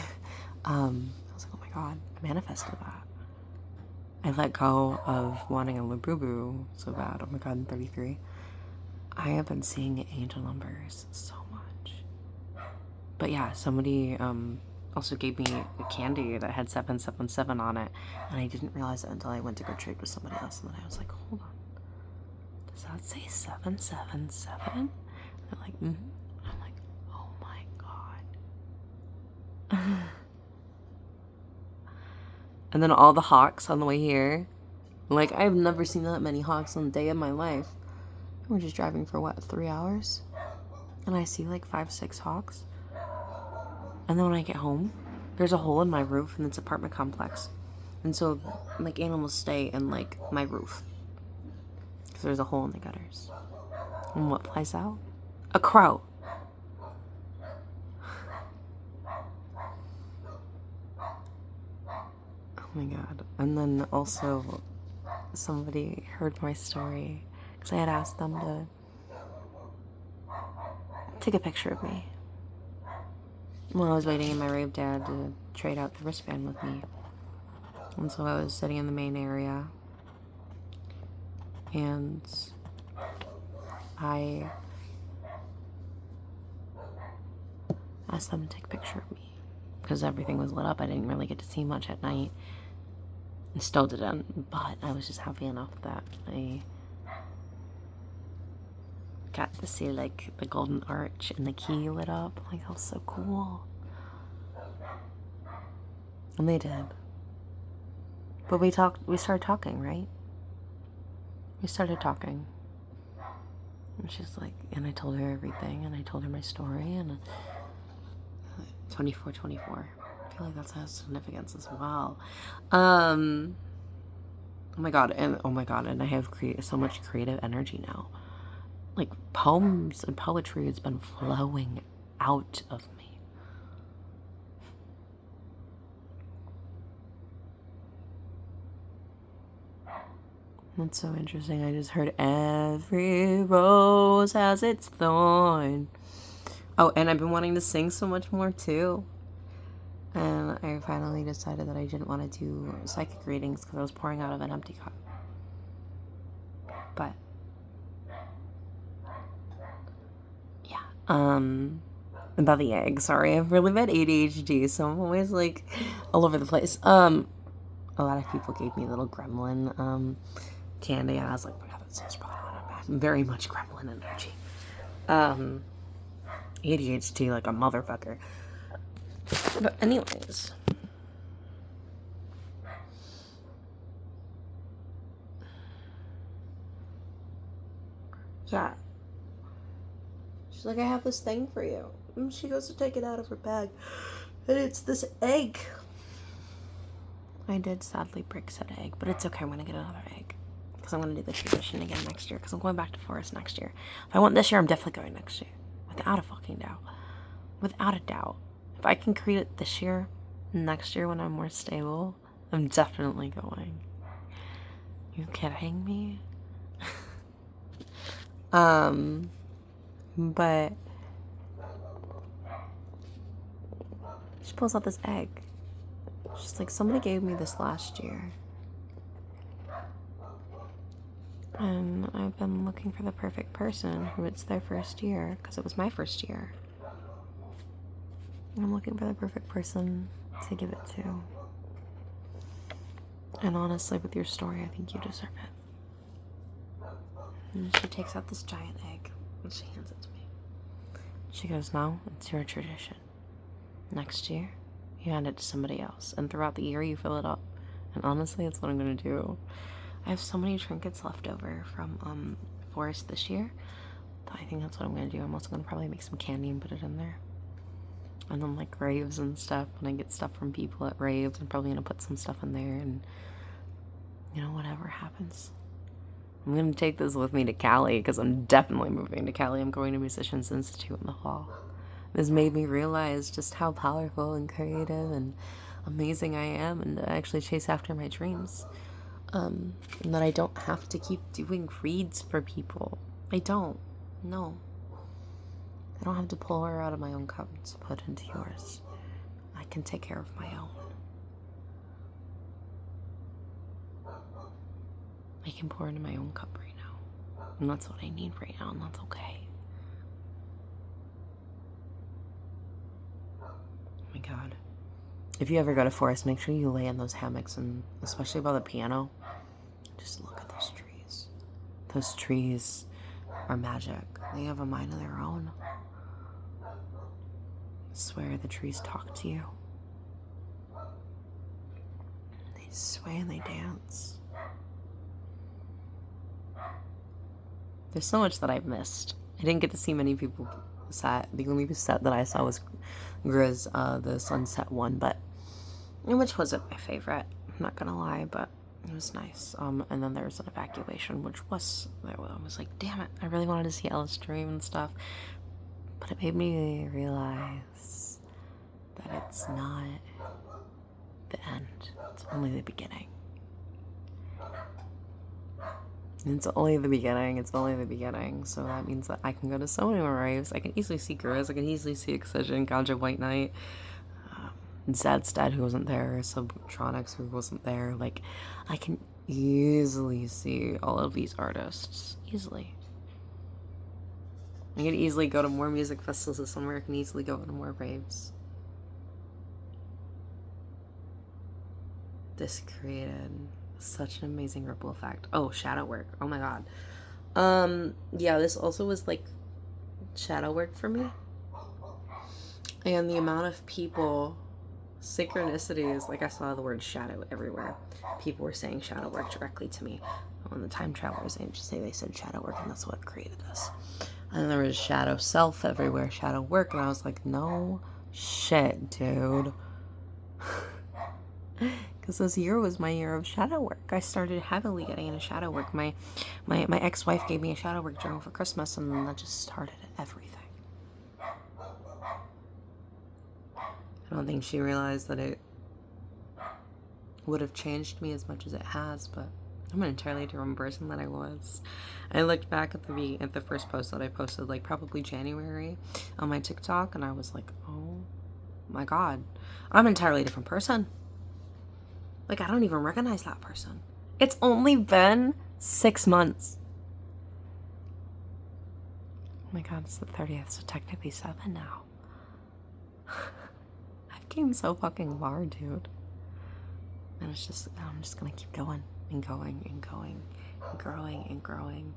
I was like, oh my god, I manifested that. I let go of wanting a Labubu so bad. Oh my god, I'm 33. I have been seeing angel numbers so much. But yeah, somebody also gave me a candy that had 777 on it, and I didn't realize it until I went to go trade with somebody else, and then I was like, hold on, does that say 777? They're like, mm-hmm. I'm like, oh my god. And then all the hawks on the way here. Like, I've never seen that many hawks on a day in my life. We're just driving for what, 3 hours? And I see like 5, 6 hawks. And then when I get home, there's a hole in my roof in this apartment complex. And so, like, animals stay in, like, my roof. Because there's a hole in the gutters. And what flies out? A crow. Oh my god. And then also, somebody heard my story. Because I had asked them to take a picture of me while I was waiting in my rave dad to trade out the wristband with me. And so I was sitting in the main area, and I asked them to take a picture of me because everything was lit up. I didn't really get to see much at night, and still didn't, but I was just happy enough that I got to see like the golden arch and the key lit up. Like, that was so cool. And they did. But we started talking, right? We started talking. And she's like, and I told her everything, and I told her my story, and 24. I feel like that has significance as well. Oh my god, and I have so much creative energy now. Like, poems and poetry has been flowing out of me. That's so interesting. I just heard every rose has its thorn. Oh, and I've been wanting to sing so much more too. And I finally decided that I didn't want to do psychic readings because I was pouring out of an empty cup. But about the egg, sorry, I've really bad ADHD, so I'm always like all over the place. A lot of people gave me little gremlin candy, and I was like, oh my god, that's so spot on. Very much gremlin energy. ADHD like a motherfucker. But anyways, yeah. She's like, I have this thing for you. And she goes to take it out of her bag, and it's this egg. I did sadly break said egg, but it's okay. I'm gonna get another egg because I'm gonna do the tradition again next year. Because I'm going back to forest next year. If I went this year, I'm definitely going next year, without a fucking doubt. Without a doubt. If I can create it this year, next year when I'm more stable, I'm definitely going. You kidding me? But she pulls out this egg. She's like, somebody gave me this last year. And I've been looking for the perfect person who it's their first year, because it was my first year. And I'm looking for the perfect person to give it to. And honestly, with your story, I think you deserve it. And she takes out this giant egg, and she hands it to me. She goes, now it's your tradition. Next year, you hand it to somebody else. And throughout the year, you fill it up. And honestly, that's what I'm going to do. I have so many trinkets left over from Forest this year. I think that's what I'm going to do. I'm also going to probably make some candy and put it in there. And then like raves and stuff. When I get stuff from people at raves, I'm probably going to put some stuff in there. And, you know, whatever happens. I'm going to take this with me to Cali because I'm definitely moving to Cali. I'm going to Musicians Institute in the fall. This made me realize just how powerful and creative and amazing I am, and to actually chase after my dreams. And that I don't have to keep doing reads for people. I don't. No. I don't have to pull her out of my own cup to put into yours. I can take care of my own. I can pour into my own cup right now. And that's what I need right now, and that's okay. Oh my god. If you ever go to Forest, make sure you lay in those hammocks, and especially by the piano. Just look at those trees. Those trees are magic. They have a mind of their own. I swear the trees talk to you. They sway and they dance. There's so much that I've missed. I didn't get to see many people set. The only set that I saw was Grizz, the sunset one, but which wasn't my favorite. I'm not gonna lie, but it was nice. And then there was an evacuation, which was, I was like, damn it, I really wanted to see Ella's dream and stuff. But it made me realize that it's not the end. It's only the beginning. It's only the beginning. It's only the beginning. So that means that I can go to so many more raves. I can easily see Grizz. I can easily see Excision, Ganja White Knight, Zedstead, who wasn't there, Subtronics, who wasn't there. Like, I can easily see all of these artists. Easily. I can easily go to more music festivals this summer. I can easily go to more raves. This created such an amazing ripple effect. Oh, shadow work. Oh my god. Yeah, this also was like shadow work for me. And the amount of people, synchronicities, like I saw the word shadow everywhere. People were saying shadow work directly to me. On the time travelers, they said shadow work, and that's what created this. And then there was shadow self everywhere, shadow work, and I was like, no shit, dude. Because this year was my year of shadow work. I started heavily getting into shadow work. My ex-wife gave me a shadow work journal for Christmas, and then that just started everything. I don't think she realized that it would have changed me as much as it has, but I'm an entirely different person than I was. I looked back at the first post that I posted, like probably January, on my TikTok, and I was like, oh my god, I'm an entirely different person. Like, I don't even recognize that person. It's only been 6 months. Oh my god, it's the 30th, so technically 7 now. I've came so fucking far, dude. And it's just, I'm just gonna keep going and going and going and growing and growing.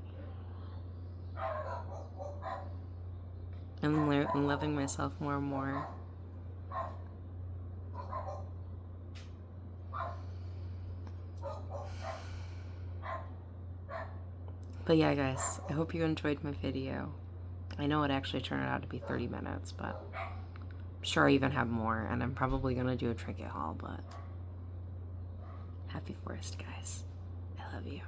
I'm loving myself more and more. But yeah, guys, I hope you enjoyed my video. I know it actually turned out to be 30 minutes, but I'm sure I even have more, and I'm probably gonna do a trinket haul, but happy forest, guys. I love you.